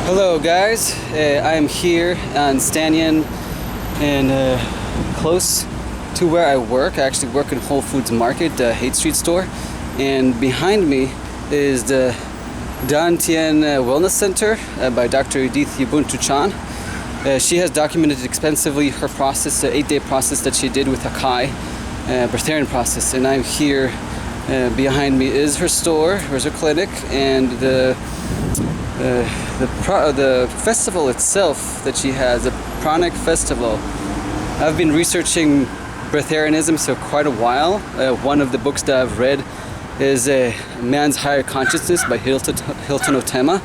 Hello guys, I am here on Stanyan and close to where I work. I actually work in Whole Foods Market, the Haight Street store, and behind me is the Dan Tien Wellness Center by Dr. Edith Ubuntu Chan. She has documented extensively her process, the 8-day process that she did with Akai, breatharian process, and I'm here. Behind me is her store, here's her clinic, and the festival itself that she has, the PRANIC Festival. I've been researching breatharianism for quite a while. One of the books that I've read is Man's Higher Consciousness by Hilton Otema.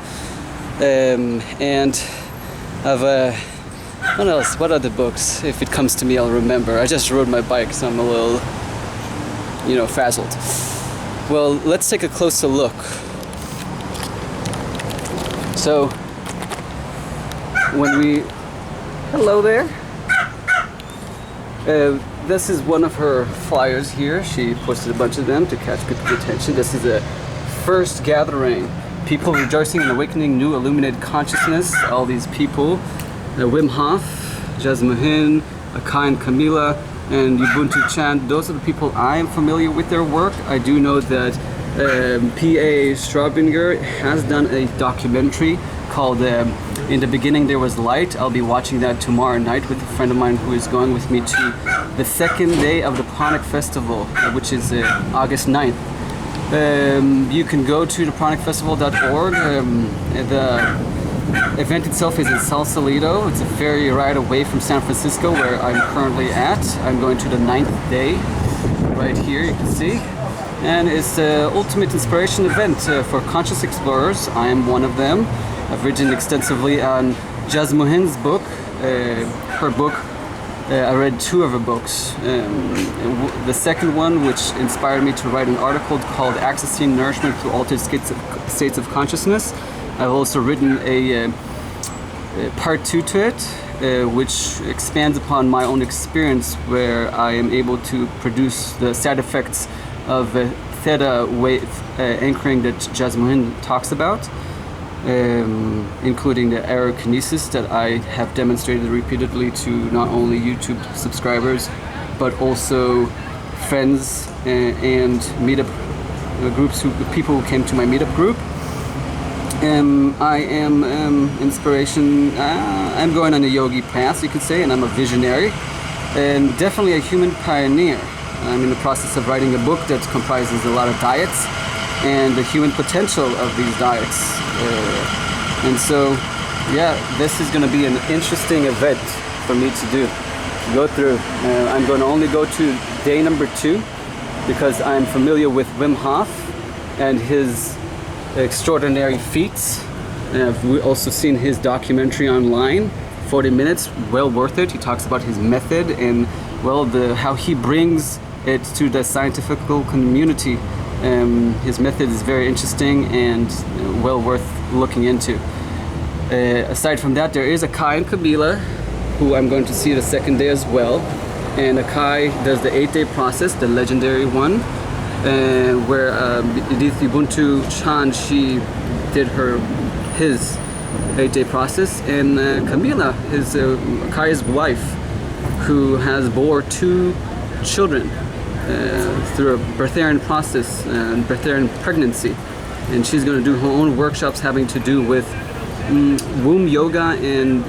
And I've what else? What other books? If it comes to me, I'll remember. I just rode my bike, so I'm a little, frazzled. Well, let's take a closer look. So, hello there. This is one of her flyers here. She posted a bunch of them to catch people's attention. This is a first gathering. People rejoicing in awakening new illuminated consciousness. All these people. Wim Hof, Jasmuhin, Akai and Camila, and Ubuntu Chan. Those are the people I am familiar with their work. I do know that P.A. Straubinger has done a documentary called In the Beginning There Was Light. I'll be watching that tomorrow night with a friend of mine who is going with me to the second day of the PRANIC Festival, which is August 9th. You can go to thepranicfestival.org. The event itself is in Sausalito. It's a ferry ride away from San Francisco, where I'm currently at. I'm going to the 9th day, right here, you can see. And it's the ultimate inspiration event for conscious explorers. I am one of them. I've written extensively on Jasmuhin's book. Her book, I read 2 of her books. The second one, which inspired me to write an article called Accessing Nourishment Through Altered States of Consciousness. I've also written a part 2 to it, which expands upon my own experience, where I am able to produce the side effects of theta wave anchoring that Jasmuhin talks about, including the aerokinesis that I have demonstrated repeatedly to not only YouTube subscribers, but also friends and meetup groups, people who came to my meetup group. I am inspiration. I'm going on a yogi path, you could say, and I'm a visionary, and definitely a human pioneer. I'm in the process of writing a book that comprises a lot of diets and the human potential of these diets. And so, yeah, this is going to be an interesting event for me to go through. I'm going to only go to day number 2 because I'm familiar with Wim Hof and his extraordinary feats. I've also seen his documentary online, 40 minutes, well worth it. He talks about his method and how he brings it to the scientific community. His method is very interesting and well worth looking into. Aside from that, there is Akai and Camila, who I'm going to see the second day as well. And Akai does the 8-day process, the legendary one, where Edith Ubuntu Chan, she did his 8-day process, and Camila is Akai's wife, who has bore 2 children through a breatharian process and breatharian pregnancy, and she's going to do her own workshops having to do with womb yoga and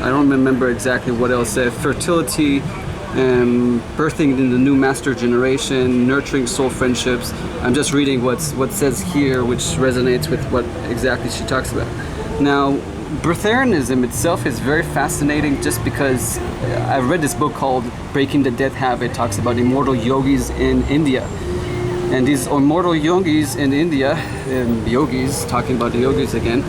I don't remember exactly what else, fertility, birthing in the new master generation, nurturing soul friendships. I'm just reading what says here, which resonates with what exactly she talks about. Now, breatharianism itself is very fascinating, just because I've read this book called Breaking the Death Habit. It talks about immortal yogis in India. And these immortal yogis in India, yogis, talking about the yogis again,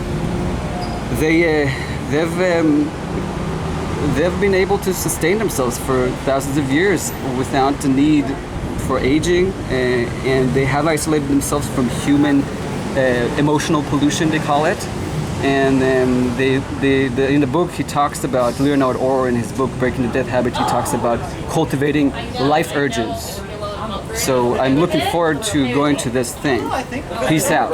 they've been able to sustain themselves for thousands of years without the need for aging, and they have isolated themselves from human emotional pollution, they call it. And in the book, he talks about, Leonard Orr in his book Breaking the Death Habit, he talks about cultivating life urges. So I'm looking forward to going to this thing. Peace out.